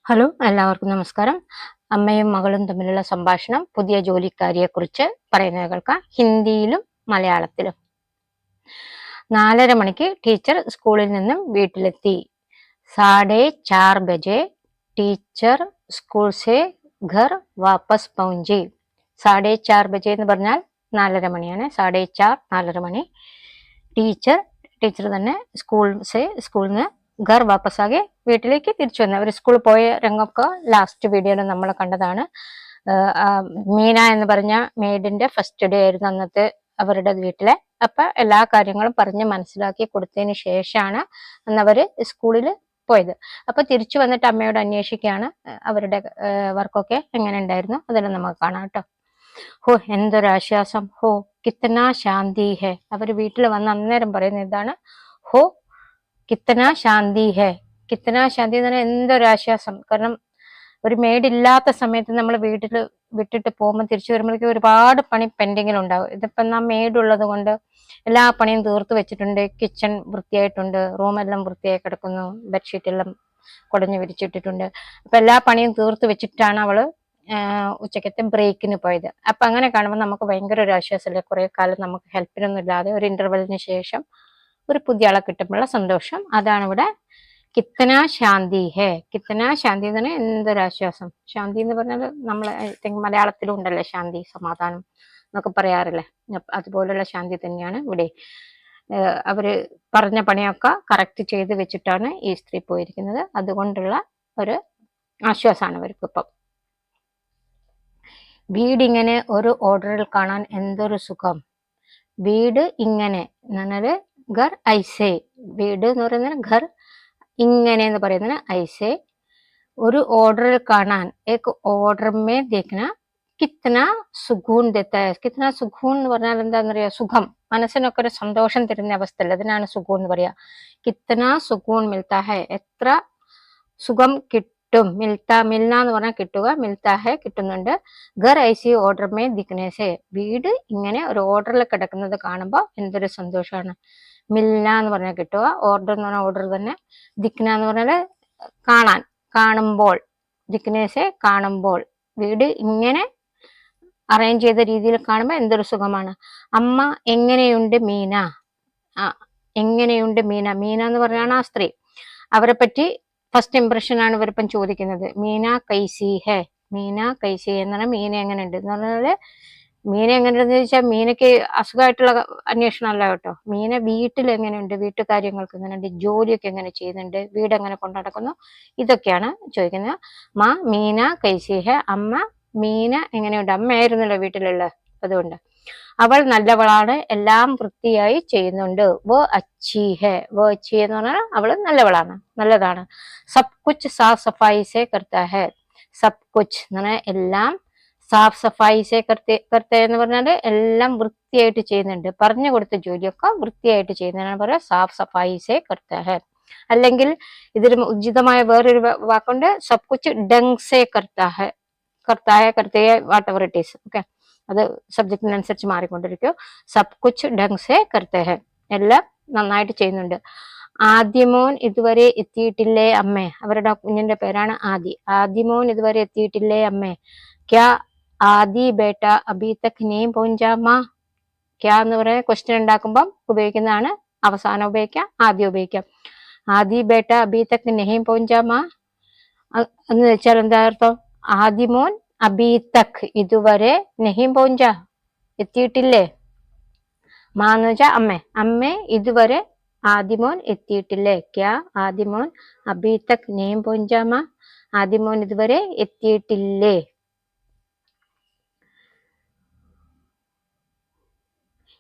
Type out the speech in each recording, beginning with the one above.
Hello, എല്ലാവർക്കും നമസ്കാരം. അമ്മയും മകളും തമ്മിലുള്ള സംഭാഷണം പുതിയ ജോലിക്കാരിയെക്കുറിച്ച് പറയുന്നത് കേൾക്കാം. ഹിന്ദിയിലും മലയാളത്തിലും. 4:30 മണിക്ക് ടീച്ചർ സ്കൂളിൽ നിന്നും വീട്ടിലെത്തി. 4:30 ബജെ ടീച്ചർ സ്കൂൾ സെ ഘർ വാപ്പസ് പहुंची. 4:30 ബജെ എന്ന് പറഞ്ഞാൽ 4:30 മണിയാണ്. 4:30 4:30 മണി. ടീച്ചർ തന്നെ സ്കൂളിൽ നിന്ന് ഘർ വാപ്പസാകെ വീട്ടിലേക്ക് തിരിച്ചു വന്നു. അവർ സ്കൂളിൽ പോയ രംഗമൊക്കെ ലാസ്റ്റ് വീഡിയോയിൽ നമ്മൾ കണ്ടതാണ്. മീന എന്ന് പറഞ്ഞ മെയ്ഡിന്റെ ഫസ്റ്റ് ഡേ ആയിരുന്നു അന്നത്തെ അവരുടെ വീട്ടിലെ. അപ്പൊ എല്ലാ കാര്യങ്ങളും പറഞ്ഞ് മനസ്സിലാക്കി കൊടുത്തതിന് ശേഷമാണ് അന്ന് അവര് സ്കൂളിൽ പോയത്. അപ്പൊ തിരിച്ചു വന്നിട്ട് അമ്മയോട് അന്വേഷിക്കുകയാണ് അവരുടെ വർക്കൊക്കെ എങ്ങനെ ഉണ്ടായിരുന്നു. അതെല്ലാം നമുക്ക് കാണാം കേട്ടോ. ഹോ, എന്തൊരാശ്വാസം. ഹോ, കിത്തന ശാന്തി ഹെ. അവർ വീട്ടിൽ വന്ന് അന്നേരം പറയുന്ന ഇതാണ്. ഹോ, കിത്തന ശാന്തി ഹെ. കിത്തന ശാന്തി എന്ന് പറഞ്ഞാൽ എന്തൊരാശ്വാസം. കാരണം ഒരു മെയ്ഡ് ഇല്ലാത്ത സമയത്ത് നമ്മൾ വീട്ടിൽ വിട്ടിട്ട് പോകുമ്പോൾ തിരിച്ചു വരുമ്പോഴേക്കും ഒരുപാട് പണി പെൻഡിങ്ങിലുണ്ടാവും. ഇതിപ്പം ആ മെയ്ഡ് ഉള്ളത് കൊണ്ട് എല്ലാ പണിയും തീർത്ത് വെച്ചിട്ടുണ്ട്. കിച്ചൺ വൃത്തിയായിട്ടുണ്ട്, റൂമെല്ലാം വൃത്തിയായി കിടക്കുന്നു, ബെഡ്ഷീറ്റ് എല്ലാം കുടഞ്ഞു വിരിച്ചിട്ടിട്ടുണ്ട്. അപ്പൊ എല്ലാ പണിയും തീർത്ത് വെച്ചിട്ടാണ് അവള് ഉച്ചക്കത്തെ ബ്രേക്കിന് പോയത്. അപ്പൊ അങ്ങനെ കാണുമ്പോൾ നമുക്ക് ഭയങ്കര ഒരു ആശ്വാസമല്ലേ. കുറെ കാലം നമുക്ക് ഹെൽപ്പിനൊന്നും ഇല്ലാതെ ഒരു ഇന്റർവെലിന് ശേഷം ഒരു പുതിയ ആളെ കിട്ടുമ്പോഴുള്ള സന്തോഷം. അതാണ് ഇവിടെ കിത്തന ശാന്തി ഹേ. കിത്തന ശാന്തി എന്ന് പറഞ്ഞാൽ എന്തൊരാശ്വാസം. ശാന്തി എന്ന് പറഞ്ഞാൽ നമ്മൾ മലയാളത്തിലും ഉണ്ടല്ലേ ശാന്തി, സമാധാനം എന്നൊക്കെ പറയാറില്ലേ. അതുപോലുള്ള ശാന്തി തന്നെയാണ് ഇവിടെ. അവര് പറഞ്ഞ പണിയൊക്കെ കറക്റ്റ് ചെയ്ത് വെച്ചിട്ടാണ് ഈ സ്ത്രീ പോയിരിക്കുന്നത്. അതുകൊണ്ടുള്ള ഒരു ആശ്വാസമാണ് അവർക്ക് ഇപ്പം. വീടിങ്ങനെ ഒരു ഓർഡറിൽ കാണാൻ എന്തൊരു സുഖം. വീട് ഇങ്ങനെ എന്ന് പറഞ്ഞാല് ഘർ ഐസേ. വീട് എന്ന് പറയുന്നത് ഘർ, ഇങ്ങനെ എന്ന് പറയുന്നത് ഐസേ. ഒരു ഓർഡറിൽ കാണാൻ, ഏക് ഓർഡർ മേ ദേഖ്ന കിത്തന സുഖൂൻ ദേത്താ ഹൈ. കിത്തന സുഖൂൻ എന്ന് പറഞ്ഞാൽ എന്താന്ന് പറയാ, സുഖം, മനസ്സിനൊക്കെ ഒരു സന്തോഷം തരുന്ന അവസ്ഥ. അതിനാണ് സുഖൂൻ എന്ന് പറയാ. കിത്തന സുഖൂൻ മിൽത്താ ഹൈ. എത്ര സുഖം കിട്ടും. മിൽന എന്ന് പറഞ്ഞാൽ കിട്ടുക, മിൽത്താ ഹൈ കിട്ടുന്നുണ്ട്. ഘർ ഐസി ഓർഡർ മേ ദിഖ്നെ സെ. വീട് ഇങ്ങനെ ഒരു ഓർഡറിൽ കിടക്കുന്നത് കാണുമ്പോൾ എന്തൊരു സന്തോഷമാണ്. മിൽന എന്ന് പറഞ്ഞാൽ കിട്ടുക, ഓർഡർ എന്ന് പറഞ്ഞാൽ ഓർഡർ തന്നെ, ദിഖ്ന എന്ന് പറഞ്ഞാൽ കാണാൻ, കാണുമ്പോൾ, ദിഖ്നെ സെ കാണുമ്പോൾ. വീട് ഇങ്ങനെ അറേഞ്ച് ചെയ്ത രീതിയിൽ കാണുമ്പോൾ എന്തൊരു സുഖമാണ്. അമ്മ എങ്ങനെയുണ്ട് മീന. എങ്ങനെയുണ്ട് മീന. മീന എന്ന് പറഞ്ഞാണ് ആ സ്ത്രീ. അവരെ പറ്റി ഫസ്റ്റ് ഇംപ്രഷൻ ആണ് ഇവരിപ്പം ചോദിക്കുന്നത്. മീന കൈസി ഹെ. മീന കൈസി എന്ന് പറഞ്ഞാൽ മീന എങ്ങനെയുണ്ട് എന്ന് പറഞ്ഞാല്, മീന എങ്ങനെയുണ്ടെന്ന് ചോദിച്ചാൽ മീനയ്ക്ക് അസുഖമായിട്ടുള്ള അന്വേഷണമല്ല കേട്ടോ. മീന വീട്ടിൽ എങ്ങനെയുണ്ട്, വീട്ടുകാര്യങ്ങൾക്ക് എങ്ങനെയുണ്ട്, ജോലിയൊക്കെ എങ്ങനെ ചെയ്യുന്നുണ്ട്, വീട് എങ്ങനെ കൊണ്ടു നടക്കുന്നു, ഇതൊക്കെയാണ് ചോദിക്കുന്നത്. മാ മീന കൈസി ഹെ. അമ്മ മീന എങ്ങനെയുണ്ട്. അമ്മയായിരുന്നല്ലോ വീട്ടിലുള്ള, അതുകൊണ്ട്. അവൾ നല്ലവളാണ്, എല്ലാം വൃത്തിയായി ചെയ്യുന്നുണ്ട്. വോ അച്ചി ഹെ. വോ അച്ചി എന്ന് പറഞ്ഞാൽ അവൾ നല്ലവളാണ്, നല്ലതാണ്. സബ് കുച്ച് സാഫ് സഫായി സെ കർത്താ ഹെ. സബ് കുച്ച് എന്ന് പറഞ്ഞാൽ എല്ലാം, സാഫ് സഫായി സെ കർത്ത എന്ന് പറഞ്ഞാൽ എല്ലാം വൃത്തിയായിട്ട് ചെയ്യുന്നുണ്ട്. പറഞ്ഞു കൊടുത്ത ജോലിയൊക്കെ വൃത്തിയായിട്ട് ചെയ്യുന്നതാണ് പറയുക സാഫ് സഫായി സെ കർത്താ ഹെ. അല്ലെങ്കിൽ ഇതിന് ഉചിതമായ വേറൊരു വാക്കുണ്ട്, സബ് കുച്ച് ഡങ് സെ കർത്താ ഹെ. കർത്തായ കർത്തയെ whatever it is. Okay, അത് സബ്ജക്റ്റിനനുസരിച്ച് മാറിക്കൊണ്ടിരിക്കും. സബ് കുച്ച് ഡങ് സെ കർത്തേ ഹെ. എല്ലാം നന്നായിട്ട് ചെയ്യുന്നുണ്ട്. ആദ്യമോൻ ഇതുവരെ എത്തിയിട്ടില്ലേ അമ്മേ. അവരുടെ കുഞ്ഞിന്റെ പേരാണ് ആദി. ആദ്യമോൻ ഇതുവരെ എത്തിയിട്ടില്ലേ അമ്മേ. ക്യാ ആദി ബേട്ട അഭി തക് നീ പോഞ്ചാ മാ. ക്യാ എന്ന് പറയുന്ന ക്വസ്റ്റ്യൻ ഉണ്ടാക്കുമ്പം ഉപയോഗിക്കുന്നതാണ്. അവസാനം ഉപയോഗിക്കാം, ആദ്യം ഉപയോഗിക്കാം. ആദി ബേട്ട അഭി തക് നെഹി പോഞ്ചാ മാ എന്ന് വെച്ചാൽ എന്താ അർത്ഥം? ആദിമോൻ അഭി തക് ഇതുവരെ, നെഹി പോഞ്ച എത്തിയിട്ടില്ലേ, മാ എന്ന് വെച്ചാൽ അമ്മേ. അമ്മേ ഇതുവരെ ആദിമോൻ എത്തിയിട്ടില്ലേ. ക്യാ ആദിമോൻ അഭി തക് നെഹി പോഞ്ച മാ. ആദിമോൻ ഇതുവരെ എത്തിയിട്ടില്ലേ.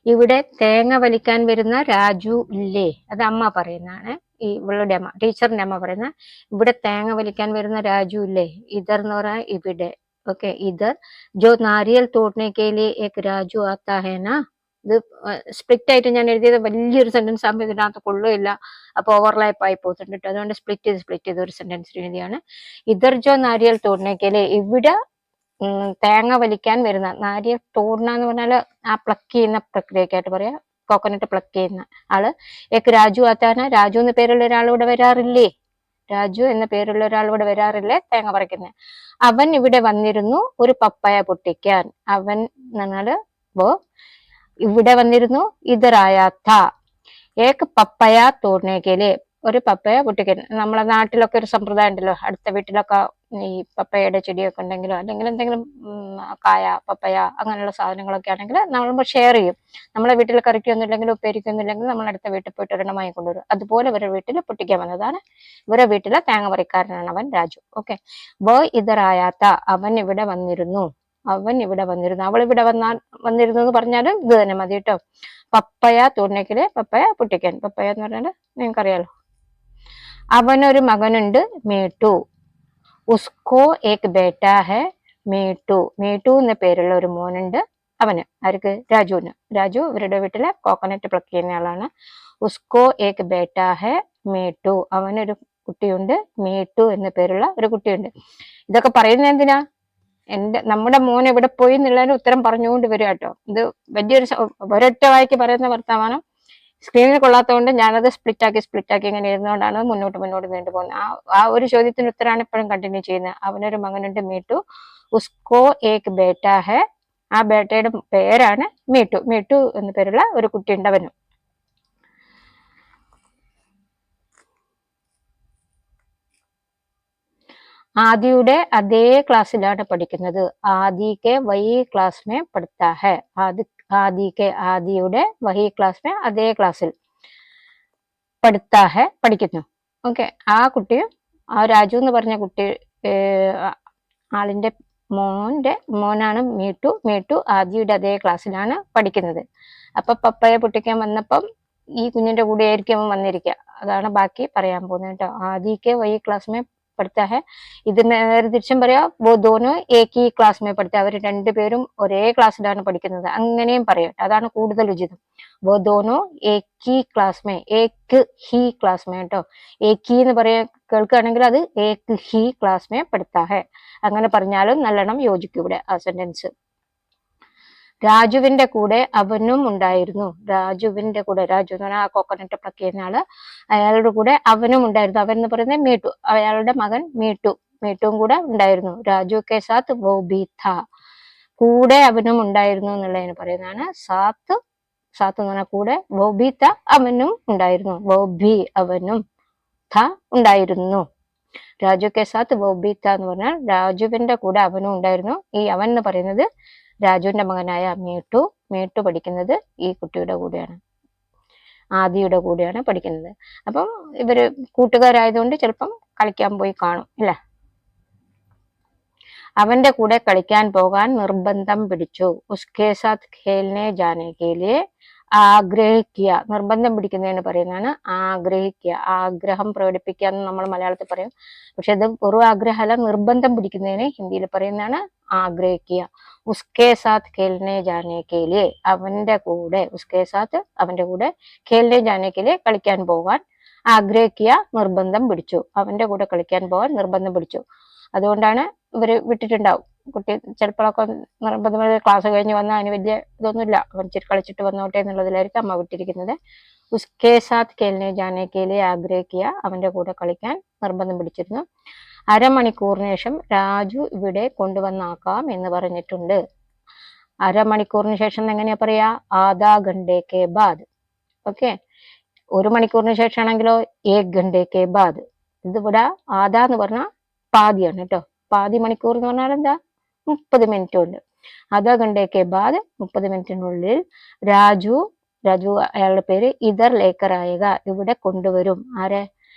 ഇവിടെ തേങ്ങ വലിക്കാൻ വരുന്ന രാജു ഇല്ലേ. അത് അമ്മ പറയുന്നതാണ്. ഈ ഇവളുടെ അമ്മ, ടീച്ചറിന്റെ അമ്മ പറയുന്ന, ഇവിടെ തേങ്ങ വലിക്കാൻ വരുന്ന രാജു ഇല്ലേ. ഇതർ എന്ന് പറഞ്ഞാൽ ഇവിടെ. ഓക്കെ, ഇതർ ജോ നാരിയൽ തോടനെ കെ ലിയെ ഏക് രാജു ആത്താ ഹെ നാ. ഇത് സ്പ്ലിറ്റ് ആയിട്ട് ഞാൻ എഴുതിയത് വലിയൊരു സെന്റൻസ് ആകുമ്പോൾ ഇതിനകത്ത് കൊള്ളില്ല, അപ്പൊ ഓവർലാപ്പ് ആയി പോകുന്നുണ്ട്. അതുകൊണ്ട് സ്പ്ലിറ്റ് ചെയ്ത് ഒരു സെന്റൻസ് എഴുതിയാണ്. ഇതർ ജോ നാരിയൽ തോടനെ കെ ലിയെ, ഇവിടെ തേങ്ങ വലിക്കാൻ വരുന്ന. നാരിയൽ തോടന എന്ന് പറഞ്ഞാല് ആ പ്ലക്ക് ചെയ്യുന്ന പ്രക്രിയക്കായിട്ട് പറയാ, കോക്കനട്ട് പ്ലക്ക് ചെയ്യുന്ന ആള്. ഏക്ക് രാജു ആത്താന. രാജു എന്ന് പേരുള്ള ഒരാൾ ഇവിടെ വരാറില്ലേ. രാജു എന്ന പേരുള്ള ഒരാൾ ഇവിടെ വരാറില്ലേ തേങ്ങ പറിക്കുന്നത്. അവൻ ഇവിടെ വന്നിരുന്നു ഒരു പപ്പായ പൊട്ടിക്കാൻ. അവൻ എന്നാല് ഇവിടെ വന്നിരുന്നു. ഇതറായാത്ത ഏക് പപ്പയ തോടനേക്കല്, ഒരു പപ്പയ പൊട്ടിക്കാൻ. നമ്മളെ നാട്ടിലൊക്കെ ഒരു സമ്പ്രദായം ഉണ്ടല്ലോ, അടുത്ത വീട്ടിലൊക്കെ ഈ പപ്പയയുടെ ചെടിയൊക്കെ ഉണ്ടെങ്കിലോ അല്ലെങ്കിൽ എന്തെങ്കിലും കായ പപ്പയ അങ്ങനെയുള്ള സാധനങ്ങളൊക്കെ ആണെങ്കിൽ നമ്മൾ ഷെയർ ചെയ്യും. നമ്മളെ വീട്ടിൽ കറിക്കൊന്നും ഇല്ലെങ്കിൽ ഉപ്പേരിക്കൊന്നും ഇല്ലെങ്കിൽ നമ്മൾ അടുത്ത വീട്ടിൽ പോയിട്ട് ഒരെണ്ണം വാങ്ങിക്കൊണ്ടുവരും. അതുപോലെ ഇവരുടെ വീട്ടിൽ പൊട്ടിക്കാൻ വന്നതാണ്. ഇവരുടെ വീട്ടിലെ തേങ്ങ പറിക്കാരനാണ് അവൻ രാജു. ഓക്കെ, ഇതറായാത്ത അവൻ ഇവിടെ വന്നിരുന്നു. അവൻ ഇവിടെ വന്നിരുന്നു. അവൾ ഇവിടെ വന്നിരുന്നു എന്ന് പറഞ്ഞാലും ഇത് തന്നെ മതി കേട്ടോ. പപ്പയ തോടനേക്കല്, പപ്പയ പൊട്ടിക്കാൻ. പപ്പയ എന്ന് പറഞ്ഞാൽ നിങ്ങൾക്കറിയാലോ. അവനൊരു മകനുണ്ട് മീട്ടു. ഉസ്കോ ഏക് ബേട്ടാ ഹെ മീട്ടു. മീട്ടു എന്ന പേരുള്ള ഒരു മോനുണ്ട് അവന്. ആർക്ക്? രാജുവിന്. രാജു ഇവരുടെ വീട്ടിലെ കോക്കനട്ട് പ്ലക്ക് ചെയ്യുന്ന ആളാണ്. ഉസ്കോ ഏക് ബേട്ടാ ഹെ മീട്ടു. അവനൊരു കുട്ടിയുണ്ട്. മീട്ടു എന്ന പേരുള്ള ഒരു കുട്ടിയുണ്ട്. ഇതൊക്കെ പറയുന്നത് എന്തിനാ? നമ്മുടെ മോൻ എവിടെ പോയി എന്നുള്ളതിന് ഉത്തരം പറഞ്ഞുകൊണ്ട് വരിക കേട്ടോ. ഇത് വലിയൊരു ഒരൊറ്റ വായിക്ക് പറയുന്ന വർത്തമാനം സ്ക്രീനിൽ കൊള്ളാത്തതുകൊണ്ട് ഞാനത് സ്പ്ലിറ്റാക്കി ഇങ്ങനെ ഇരുന്നുകൊണ്ടാണ് മുന്നോട്ട് നീണ്ടു പോകുന്നത്. ആ ഒരു ചോദ്യത്തിന് ഉത്തരമാണ് ഇപ്പോഴും കണ്ടിന്യൂ ചെയ്യുന്നത്. അവനൊരു മകനുണ്ട് മീട്ടു. ഉസ്കോ ഏക് ബേട്ടാ ഹെ. ആ ബേട്ടയുടെ പേരാണ് മീട്ടു. മീട്ടു എന്ന പേരുള്ള ഒരു കുട്ടിയുണ്ട് അവനും. ആദിയുടെ അതേ ക്ലാസ്സിലാണ് പഠിക്കുന്നത്. ആദിക്ക് വഹി ക്ലാസ് മേ പഠിത്താ ഹെ. ആദിയുടെ വഹി ക്ലാസ് മേ അതേ ക്ലാസ്സിൽ പഠിത്താ ഹെ പഠിക്കുന്നു. ഓക്കെ, ആ കുട്ടിയും ആ രാജു എന്ന് പറഞ്ഞ കുട്ടി ആളിന്റെ മോനാണ് മീട്ടു. മീട്ടു ആദിയുടെ അതേ ക്ലാസ്സിലാണ് പഠിക്കുന്നത്. അപ്പൊ പപ്പയെ പൊട്ടിക്കാൻ വന്നപ്പം ഈ കുഞ്ഞിന്റെ കൂടെ ആയിരിക്കും അവൻ വന്നിരിക്കുക. അതാണ് ബാക്കി പറയാൻ പോകുന്നത് കേട്ടോ. ആദിക്ക് വഹി ക്ലാസ് മേ പഠിത്താ ഹെ. ഇത് നേരെ തിരിച്ചും പറയാ, വോ ദോനോ ഏക് ഹി ക്ലാസ് മേ പഠിത്താ. അവർ രണ്ടുപേരും ഒരേ ക്ലാസ്സിലാണ് പഠിക്കുന്നത്. അങ്ങനെയും പറയാം. അതാണ് കൂടുതൽ ഉചിതം. വോ ദോനോ ഏക് ഹി ക്ലാസ് മേ, ഏക് ഹി ക്ലാസ് മേ കേട്ടോ. ഏക് ഹി എന്ന് പറയാ കേൾക്കുകയാണെങ്കിൽ അത് ഏക് ഹി ക്ലാസ് മേ പഠിത്താ ഹെ. അങ്ങനെ പറഞ്ഞാലും നല്ലോണം യോജിക്കും ഇവിടെ ആ സെന്റൻസ്. രാജുവിന്റെ കൂടെ അവനും ഉണ്ടായിരുന്നു. രാജുവിന്റെ കൂടെ, രാജു എന്ന് പറഞ്ഞാൽ ആ കോക്കനട്ട് പ്ലക്ക് ചെയ്യുന്ന ആള്, അയാളുടെ കൂടെ അവനും ഉണ്ടായിരുന്നു. അവൻ എന്ന് പറയുന്നത് മീട്ടു, അയാളുടെ മകൻ മീട്ടുവും കൂടെ ഉണ്ടായിരുന്നു. രാജു കെ സാത്ത് വോ ഭി ഥാ. കൂടെ അവനും ഉണ്ടായിരുന്നു എന്നുള്ളതിന് പറയുന്നതാണ് സാത്ത്. സാത്ത് എന്ന് പറഞ്ഞാൽ കൂടെ. വോ ഭി ഥാ, അവനും ഉണ്ടായിരുന്നു. വോ ഭി അവനും, ഥ ഉണ്ടായിരുന്നു. രാജു കെ സാത്ത് വോ ഭി ഥാ എന്ന് പറഞ്ഞാൽ രാജുവിന്റെ കൂടെ അവനും ഉണ്ടായിരുന്നു. ഈ അവൻ എന്ന് പറയുന്നത് രാജുവിന്റെ മകനായ മീട്ടു പഠിക്കുന്നത് ഈ കുട്ടിയുടെ കൂടെയാണ്, ആദിയുടെ കൂടെയാണ് പഠിക്കുന്നത്. അപ്പം ഇവര് കൂട്ടുകാരായതുകൊണ്ട് ചിലപ്പം കളിക്കാൻ പോയി കാണും അല്ലെ. അവന്റെ കൂടെ കളിക്കാൻ പോകാൻ നിർബന്ധം പിടിച്ചു. ഉസ്കേ സാത്ത് ഖേൽനെ ജാനെ കെ ലിയെ ആഗ്രഹിക്കുക. നിർബന്ധം പിടിക്കുന്നതിന് പറയുന്നതാണ് ആഗ്രഹിക്കുക. ആഗ്രഹം പ്രകടിപ്പിക്കുക എന്ന് നമ്മൾ മലയാളത്തിൽ പറയും. പക്ഷെ ഇത് ഒരു ആഗ്രഹമല്ല, നിർബന്ധം പിടിക്കുന്നതിന് ഹിന്ദിയിൽ പറയുന്നതാണ് ആഗ്രഹിക്കുക. ഉസ്കേ സാത്ത് ഖേൽനെ ജാനെ കെ ലിയെ, അവന്റെ കൂടെ. ഉസ്കേ സാത്ത് അവന്റെ കൂടെ, ഖേൽനെ ജാനെ കെ ലിയെ കളിക്കാൻ പോകാൻ ആഗ്രഹിക്കുക, നിർബന്ധം പിടിച്ചു. അവന്റെ കൂടെ കളിക്കാൻ പോകാൻ നിർബന്ധം പിടിച്ചു. അതുകൊണ്ടാണ് ഇവര് വിട്ടിട്ടുണ്ടാവും. കുട്ടി ചിലപ്പോഴൊക്കെ നിർബന്ധമായ ക്ലാസ് കഴിഞ്ഞ് വന്നാൽ അതിന് വലിയ ഇതൊന്നുമില്ല, അവൻ ഇച്ചിരി കളിച്ചിട്ട് വന്നോട്ടെ എന്നുള്ളതിലായിരിക്കും അമ്മ വിട്ടിരിക്കുന്നത്. ഉസ്കേ സാത്ത് ഖേൽനെ ജാനെ കെ ലിയെ ആഗ്രഹിക്കുക, അവന്റെ കൂടെ കളിക്കാൻ നിർബന്ധം പിടിച്ചിരുന്നു. അരമണിക്കൂറിന് ശേഷം രാജു ഇവിടെ കൊണ്ടുവന്നാക്കാം എന്ന് പറഞ്ഞിട്ടുണ്ട്. അരമണിക്കൂറിന് ശേഷം എങ്ങനെയാ പറയാ? ആധാ ഘണ്ടെ കെ ബാദ്. ഓക്കെ, ഒരു മണിക്കൂറിന് ശേഷം ആണെങ്കിലോ ഏക് ഘണ്ടെ കെ ബാദ്. ഇതിവിടെ ആധാ എന്ന് പറഞ്ഞാൽ പാതിയാണ് കേട്ടോ. പാതി മണിക്കൂർ എന്ന് പറഞ്ഞാൽ എന്താ? 30 മിനിറ്റ് ഉണ്ട്. ആധാ ഘണ്ടെ കെ ബാദ്, 30 മിനിറ്റിനുള്ളിൽ രാജു അയാളുടെ പേര് ഇതർ ലേക്കർ ആയേഗ, ഇവിടെ കൊണ്ടുവരും. ആരെ?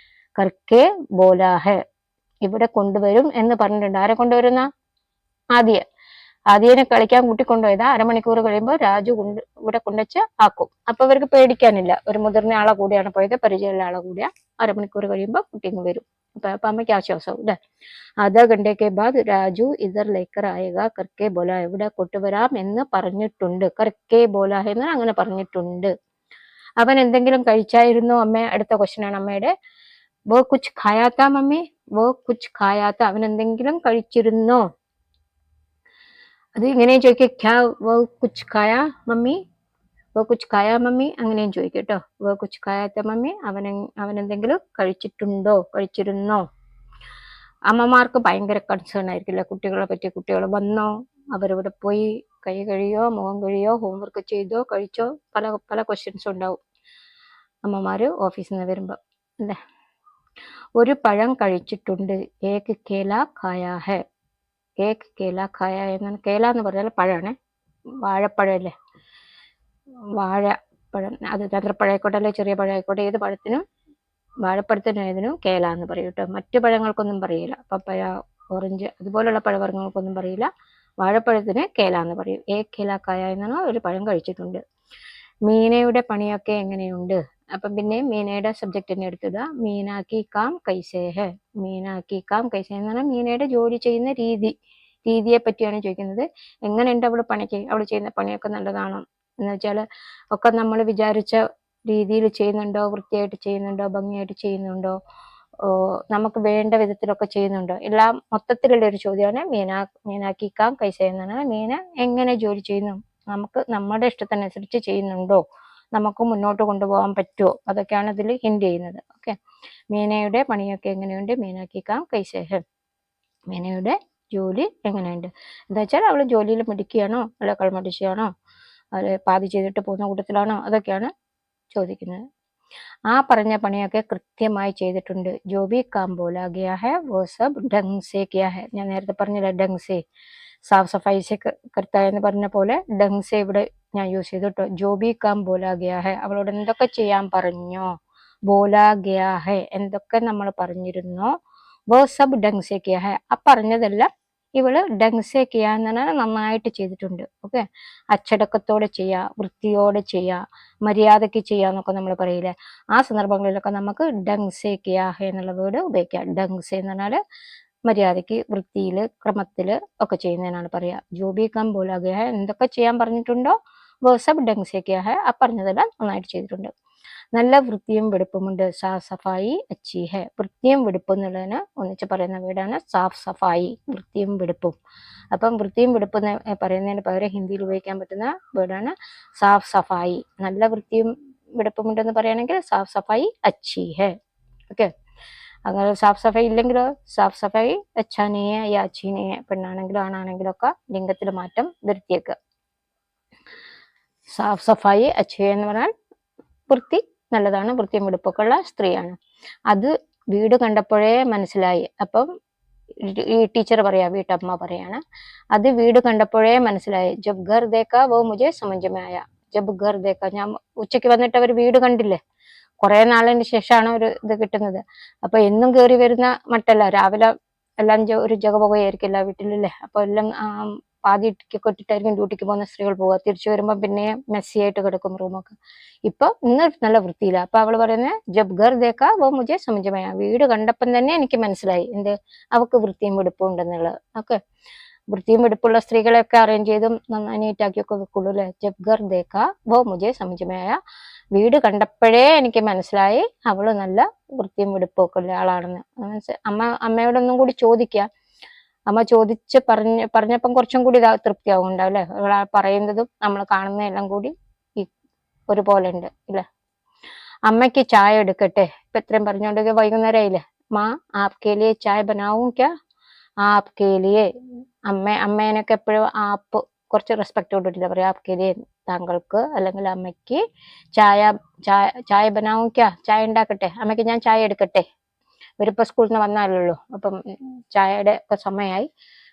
കർക്കെ ബോലാ ഹെ, ഇവിടെ കൊണ്ടുവരും എന്ന് പറഞ്ഞിട്ടുണ്ട്. ആരെ കൊണ്ടുവരുന്ന? ആദിയെ കളിക്കാൻ കൂട്ടിക്കൊണ്ടുപോയതാ. അരമണിക്കൂർ കഴിയുമ്പോൾ രാജു ഇവിടെ കൊണ്ടുവച്ച് ആക്കും. അപ്പൊ ഇവർക്ക് പേടിക്കാനില്ല. ഒരു മുതിർന്ന ആളെ കൂടിയാണ് പോയത്, പരിചയമുള്ള ആളെ കൂടിയാ. അരമണിക്കൂർ കഴിയുമ്പോൾ കുട്ടിങ്ങ് വരും. അപ്പൊ അമ്മയ്ക്ക് ആശ്വാസവും അല്ലെ. ആധാ ഘണ്ടെ കെ ബാദ് രാജു ഇതർ ലേക്കർ ആയേഗ കർക്കെ ബോലാ, ഇവിടെ കൊണ്ടുവരാം എന്ന് പറഞ്ഞിട്ടുണ്ട്. കർക്കെ ബോലാ എന്ന് അങ്ങനെ പറഞ്ഞിട്ടുണ്ട്. അവൻ എന്തെങ്കിലും കഴിച്ചായിരുന്നോ അമ്മ? അടുത്ത ക്വസ്റ്റ്യൻ ആണ് അമ്മയുടെ. വോ കുച്ച് ഖായാത്ത മമ്മി, വോ കുച്ച് ഖായാത്ത, അവൻ എന്തെങ്കിലും കഴിച്ചിരുന്നോ? അത് ഇങ്ങനെ ചോദിക്കുക, ക്യാ വോ കുച്ച് ഖായ മമ്മി. വോ കുച്ച് ഖായാ മമ്മി അങ്ങനെയും ചോദിക്കും കേട്ടോ. വോ കുച്ച് ഖായാത്ത മമ്മി, അവനെന്തെങ്കിലും കഴിച്ചിട്ടുണ്ടോ, കഴിച്ചിരുന്നോ. അമ്മമാർക്ക് ഭയങ്കര കൺസേൺ ആയിരിക്കില്ല കുട്ടികളെ പറ്റി. കുട്ടികൾ വന്നോ, അവരവിടെ പോയി കൈ കഴിയോ, മുഖം കഴിയോ, ഹോംവർക്ക് ചെയ്തോ, കഴിച്ചോ, പല പല ക്വസ്റ്റ്യൻസ് ഉണ്ടാവും അമ്മമാര് ഓഫീസിൽ നിന്ന് വരുമ്പോൾ അല്ലേ. ഒരു പഴം കഴിച്ചിട്ടുണ്ട്. ഏക് കേല ഖായാ ഹെ. ഏക് കേല ഖായ എന്നാണ്. കേല എന്ന് പറഞ്ഞാൽ പഴമാണ്, വാഴപ്പഴമല്ലേ, വാഴപ്പഴം. അത് നേന്ത്രപ്പഴമായിക്കോട്ടെ അല്ലെ ചെറിയ പഴമായിക്കോട്ടെ, ഏത് പഴത്തിനും വാഴപ്പഴത്തിനും കേല എന്ന് പറയും കേട്ടോ. മറ്റു പഴങ്ങൾക്കൊന്നും പറയില്ല, പപ്പയ, ഓറഞ്ച് അതുപോലുള്ള പഴവർഗ്ഗങ്ങൾക്കൊന്നും പറയില്ല. വാഴപ്പഴത്തിന് കേല എന്ന് പറയും. ഏക് കേല ഖായ എന്നാണ്. ഒരു പഴം കഴിച്ചിട്ടുണ്ട്. മീനയുടെ പണിയൊക്കെ എങ്ങനെയുണ്ട്. അപ്പം പിന്നെ മീനയുടെ സബ്ജക്റ്റിനെ എടുത്തിടുക. മീനാക്കി കാം കൈസേ ഹെ. മീനാക്കി കാം കൈസേ എന്ന് പറഞ്ഞാൽ മീനയുടെ ജോലി ചെയ്യുന്ന രീതിയെ പറ്റിയാണ് ചോദിക്കുന്നത്. എങ്ങനെയുണ്ട് അവൾ ചെയ്യുന്ന പണിയൊക്കെ നല്ലതാണോ എന്ന് വെച്ചാൽ ഒക്കെ നമ്മൾ വിചാരിച്ച രീതിയിൽ ചെയ്യുന്നുണ്ടോ, വൃത്തിയായിട്ട് ചെയ്യുന്നുണ്ടോ, ഭംഗിയായിട്ട് ചെയ്യുന്നുണ്ടോ, നമുക്ക് വേണ്ട വിധത്തിലൊക്കെ ചെയ്യുന്നുണ്ടോ, എല്ലാം മൊത്തത്തിലുള്ള ഒരു ചോദ്യമാണ് മീനാക്കി കാം കൈസേ എന്ന് പറഞ്ഞാൽ മീന എങ്ങനെ ജോലി ചെയ്യുന്നു, നമുക്ക് നമ്മുടെ ഇഷ്ടത്തിനനുസരിച്ച് ചെയ്യുന്നുണ്ടോ, നമുക്ക് മുന്നോട്ട് കൊണ്ടുപോകാൻ പറ്റുമോ, അതൊക്കെയാണ് ഇതിൽ ഹിന്റ് ചെയ്യുന്നത്. ഓക്കെ. മീനയുടെ പണിയൊക്കെ എങ്ങനെയുണ്ട്. മീനാക്കി കാം കൈസേ ഹെ. മീനയുടെ ജോലി എങ്ങനെയുണ്ട് എന്താ വെച്ചാൽ അവൾ ജോലിയിൽ മിടുക്കിയാണോ, അല്ല കൾമടിച്ചാണോ, അത് പാതി ചെയ്തിട്ട് പോകുന്ന കൂട്ടത്തിലാണോ, അതൊക്കെയാണ് ചോദിക്കുന്നത്. ആ പറഞ്ഞ പണിയൊക്കെ കൃത്യമായി ചെയ്തിട്ടുണ്ട്. ജോ ഭി കാം ബോലാ ഗയാ ഹെ വോ സബ് ഡങ് സേ കിയാ ഹെ. ഞാൻ നേരത്തെ പറഞ്ഞില്ല ഡങ് സേ, സാഫ് സഫായി സെ കർത്ത എന്ന് പറഞ്ഞ പോലെ ഡങ് സേ ഇവിടെ ഞാൻ യൂസ് ചെയ്തു കേട്ടോ. ജോ ഭി കാം ബോലാ ഗയാ ഹെ, അവളോട് എന്തൊക്കെ ചെയ്യാൻ പറഞ്ഞോ, ബോലാ ഗയാ ഹെ എന്തൊക്കെ നമ്മൾ പറഞ്ഞിരുന്നോ, വോ സബ് ഡങ് സേ കിയാ ഹെ ആ പറഞ്ഞതെല്ലാം ഇവള് ഡങ് സേ കിയാ എന്ന് പറഞ്ഞാൽ നന്നായിട്ട് ചെയ്തിട്ടുണ്ട്. ഓക്കെ. അച്ചടക്കത്തോടെ ചെയ്യാ, വൃത്തിയോടെ ചെയ്യാ, മര്യാദയ്ക്ക് ചെയ്യാന്നൊക്കെ നമ്മൾ പറയില്ലേ, ആ സന്ദർഭങ്ങളിലൊക്കെ നമുക്ക് ഡങ് സേ കിയാ ഹെ എന്നുള്ള വേർഡ് ഉപയോഗിക്കാം. ഡങ് സേ എന്ന് പറഞ്ഞാൽ മര്യാദയ്ക്ക്, വൃത്തിയില്, ക്രമത്തില് ഒക്കെ ചെയ്യുന്നതിനാണ് പറയാ. ജോ ഭി കാം ബോലാ ഗയാ ഹെ എന്തൊക്കെ ചെയ്യാൻ പറഞ്ഞിട്ടുണ്ടോ, വോ സബ് ഡങ് സേ കിയാ ഹെ ആ പറഞ്ഞതെല്ലാം നന്നായിട്ട് ചെയ്തിട്ടുണ്ട്. നല്ല വൃത്തിയും വെടുപ്പുമുണ്ട്. സാഫ് സഫായി അച്ചി ഹെ. വൃത്തിയും വെടുപ്പും എന്നുള്ളതിന് ഒന്നിച്ച് പറയുന്ന വീടാണ് സാഫ് സഫായി, വൃത്തിയും വെടുപ്പും. അപ്പം വൃത്തിയും വെടുപ്പും പറയുന്നതിന് പകരം ഹിന്ദിയിൽ ഉപയോഗിക്കാൻ പറ്റുന്ന വീടാണ് സാഫ് സഫായി. നല്ല വൃത്തിയും വെടുപ്പുമുണ്ടെന്ന് പറയുകയാണെങ്കിൽ സാഫ് സഫായി അച്ചി ഹെ. ഓക്കെ. അങ്ങനെ സാഫ് സഫായി ഇല്ലെങ്കിലോ സാഫ് സഫായി അച്ഛാ നീ ഹെ യാ അച്ചി നീ ഹെ. പെണ്ണാണെങ്കിലും ആണാണെങ്കിലും ഒക്കെ ലിംഗത്തിൽ മാറ്റം വരുത്തിയേക്കുക. സാഫ് സഫായി അച്ചി എന്ന് പറഞ്ഞാൽ വൃത്തി നല്ലതാണ്, വൃത്തിയും വെടുപ്പൊക്കെ ഉള്ള സ്ത്രീയാണ്. അത് വീട് കണ്ടപ്പോഴേ മനസ്സിലായി. അപ്പം ഈ ടീച്ചർ പറയാ, വീട്ടമ്മ പറയാണ്, അത് വീട് കണ്ടപ്പോഴേ മനസ്സിലായി. ജബ് ഘർ ദേക്കാ വോ മുझे समझ में आया. ജബ് ഘർ ദേക്കാ, ഞാൻ ഉച്ചയ്ക്ക് വന്നിട്ട് അവർ വീട് കണ്ടില്ലേ, കുറെ നാളിന് ശേഷമാണ് ഒരു ഇത് കിട്ടുന്നത്. അപ്പൊ എന്നും കയറി വരുന്ന മട്ടല്ല, രാവിലെ എല്ലാം ഒരു ജഗപുകയായിരിക്കില്ല വീട്ടിലല്ലേ. അപ്പൊ എല്ലാം പാതിയൊക്കെ ഇട്ടിട്ടായിരിക്കും ഡ്യൂട്ടിക്ക് പോകുന്ന സ്ത്രീകൾ പോവുക. തിരിച്ചു വരുമ്പോൾ പിന്നെ മെസ്സി ആയിട്ട് കിടക്കും റൂമൊക്കെ. ഇപ്പൊ ഇന്ന് നല്ല വൃത്തിയില്ല. അപ്പൊ അവള് പറയുന്നത് ജബ് ഘർ ദേക്കാ വോ മുझे समझ में आया. വീട് കണ്ടപ്പം തന്നെ എനിക്ക് മനസ്സിലായി എന്ത്, അവക്ക് വൃത്തിയും വെടുപ്പും ഉണ്ടെന്നുള്ളത്. ഓക്കെ. വൃത്തിയും വെടുപ്പുള്ള സ്ത്രീകളെയൊക്കെ അറേഞ്ച് ചെയ്തും നന്നായി നീറ്റാക്കിയൊക്കെ വെക്കുള്ളൂ അല്ലെ. ജബ് ഘർ ദേക്കാ വോ മുझे समझ में आया. വീട് കണ്ടപ്പോഴേ എനിക്ക് മനസ്സിലായി അവള് നല്ല വൃത്തിയും വെടുപ്പും ഒക്കെ ഉള്ള ആളാണെന്ന്. അമ്മയോടൊന്നും കൂടി ചോദിക്കുക. അമ്മ ചോദിച്ച് പറഞ്ഞപ്പം കുറച്ചും കൂടി തൃപ്തിയാവും ഉണ്ടാവും അല്ലെ. പറയുന്നതും നമ്മൾ കാണുന്നതെല്ലാം കൂടി ഒരുപോലെ ഉണ്ട് അല്ലെ. അമ്മയ്ക്ക് ചായ എടുക്കട്ടെ. ഇപ്പൊ ഇത്രയും പറഞ്ഞോണ്ടെങ്കിൽ വൈകുന്നേരം ആയില്ലേ. മാ ആപ്കെ ലിയേ ചായ ബനാവും ക്യാ. ആപ്കെ ലിയേ. അമ്മേനൊക്കെ എപ്പോഴും ആപ്പ് കുറച്ച് റെസ്പെക്ട് കൊടുത്തില്ല പറയാം. ആപ്കെ ലിയേ താങ്കൾക്ക് അല്ലെങ്കിൽ അമ്മയ്ക്ക് ചായ ബനാവും ക്യാ, ചായ ഉണ്ടാക്കട്ടെ, അമ്മയ്ക്ക് ഞാൻ ചായ എടുക്കട്ടെ. ഇവരിപ്പോ സ്കൂളിൽ നിന്ന് വന്നാലല്ലോ, അപ്പം ചായയുടെ ഒക്കെ സമയമായി,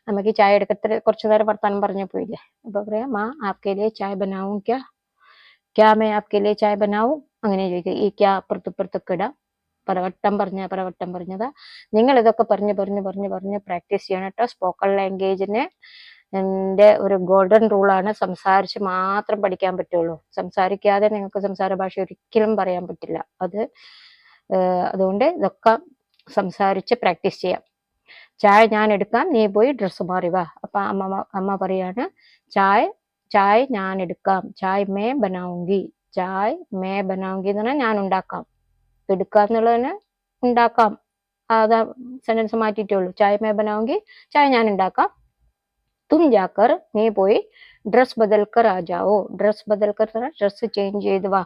അമ്മയ്ക്ക് ചായ എടുക്കട്ടെ. കുറച്ചു നേരം വർത്താനം പറഞ്ഞു പോയില്ലേ. അപ്പൊ പറയാം മാ ആപ്കെ ലിയേ ചായ ബനാവും ക്യാ, ക്യാ മേ ആപ്കെ ലിയേ ചായ ബനാവും, അങ്ങനെ ചോദിക്കുക. ഈ ക്യാ അപ്പുറത്തിപ്പുറത്തൊക്കെ ഇടാം. പലവട്ടം പറഞ്ഞതാ. നിങ്ങൾ ഇതൊക്കെ പറഞ്ഞ് പ്രാക്ടീസ് ചെയ്യണം കേട്ടോ. സ്പോക്കൺ ലാംഗ്വേജിന് എൻ്റെ ഒരു ഗോൾഡൻ റൂളാണ്, സംസാരിച്ച് മാത്രം പഠിക്കാൻ പറ്റുള്ളൂ. സംസാരിക്കാതെ നിങ്ങൾക്ക് സംസാര ഭാഷ ഒരിക്കലും പറയാൻ പറ്റില്ല. അതുകൊണ്ട് ഇതൊക്കെ സംസാരിച്ച് പ്രാക്ടീസ് ചെയ്യാം. ചായ ഞാൻ എടുക്കാം, നീ പോയി ഡ്രസ്സ് മാറി വാ. അപ്പൊ അമ്മ പറയാണ് ചായ ഞാൻ എടുക്കാം. ചായ് മേ ബനാവുങ്കി. ചായ് മേ ബനാവുങ്കി എന്ന് പറഞ്ഞാൽ ഞാൻ ഉണ്ടാക്കാം. എടുക്കുക എന്നുള്ളതിന് ഉണ്ടാക്കാം, അതാ സെന്റൻസ് മാറ്റിയിട്ടേ ഉള്ളൂ. ചായ മേ ബനാവുങ്കി, ചായ ഞാൻ ഉണ്ടാക്കാം. തും ജാക്കർ, നീ പോയി ഡ്രസ് ബദൽക്കർ ആ ജാവോ. ഡ്രസ് ബദൽക്കർ ഡ്രസ്സ് ചേഞ്ച് ചെയ്ത് വാ.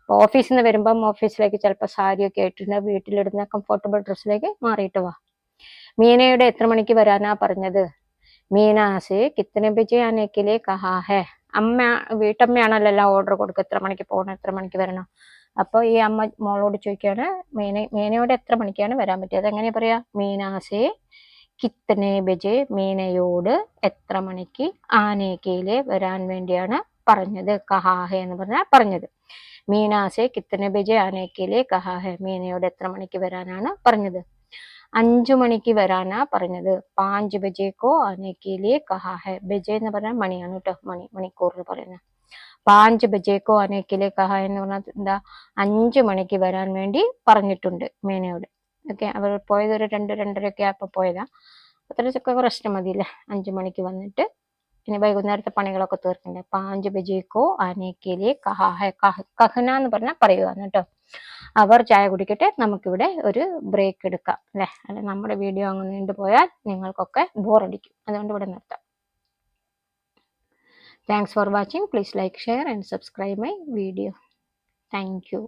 ഓഫീസിൽ നിന്ന് വരുമ്പം ഓഫീസിലേക്ക് ചിലപ്പോൾ സാരിയൊക്കെ ആയിട്ടുണ്ട്, വീട്ടിലിടുന്ന കംഫർട്ടബിൾ ഡ്രസ്സിലേക്ക് മാറിയിട്ട് വാ. മീനയുടെ എത്ര മണിക്ക് വരാനാ പറഞ്ഞത്? മീനാസെ കിത്തനെ ബജെ ആനേക്കിലെ കഹാ ഹെ. അമ്മ വീട്ടമ്മയാണല്ലോ എല്ലാം ഓർഡർ കൊടുക്കുക, എത്ര മണിക്ക് പോകണം, എത്ര മണിക്ക് വരണം. അപ്പോൾ ഈ അമ്മ മോളോട് ചോദിക്കുകയാണ് മീനയോട് എത്ര മണിക്കാണ് വരാൻ പറ്റിയത്. എങ്ങനെ പറയാ? മീനാസെ കിത്തനെ ബജെ, മീനയോട് എത്ര മണിക്ക്, ആനേക്കയിലെ വരാൻ വേണ്ടിയാണ് പറഞ്ഞത്. കഹാഹെ എന്ന് പറഞ്ഞാൽ പറഞ്ഞത്. മീനാസെ കിത്തനെ ബജെ ആനേക്കയിലെ കഹാഹെ, മീനയോട് എത്ര മണിക്ക് വരാനാണ് പറഞ്ഞത്. 5 മണിക്ക് വരാനാ പറഞ്ഞത്. 5 ബജേക്കോ ആനേക്കയിലെ കഹാഹെ. ബജെ എന്ന് പറഞ്ഞാൽ മണിയാണ് കേട്ടോ, മണിക്കൂറിൽ പറയുന്നത്. 5 ബജേക്കോ ആനേക്കയിലെ കഹാ എന്ന് പറഞ്ഞാൽ എന്താ, 5 മണിക്ക് വരാൻ വേണ്ടി പറഞ്ഞിട്ടുണ്ട് മീനയോട്. ഓക്കെ, അവർ പോയത് ഒരു 2-2:30 ആയപ്പോൾ പോയതാ. അത്രയൊക്കെ പ്രശ്നം മതിയില്ലേ, 5 മണിക്ക് വന്നിട്ട് ഇനി വൈകുന്നേരത്തെ പണികളൊക്കെ തീർക്കണ്ടേ. 5 ബജേക്കോ ആനേക്കയിലെ കഹാ ഹെ. കഹന എന്ന് പറഞ്ഞാൽ പറയുക കേട്ടോ. അവർ ചായ കുടിക്കട്ടെ, നമുക്കിവിടെ ഒരു ബ്രേക്ക് എടുക്കാം അല്ലെ. അല്ലെ നമ്മുടെ വീഡിയോ അങ്ങ് നീണ്ടുപോയാൽ നിങ്ങൾക്കൊക്കെ ബോറടിക്കും, അതുകൊണ്ട് ഇവിടെ നിർത്താം. Thanks for watching. Please like, share and subscribe my video. Thank you.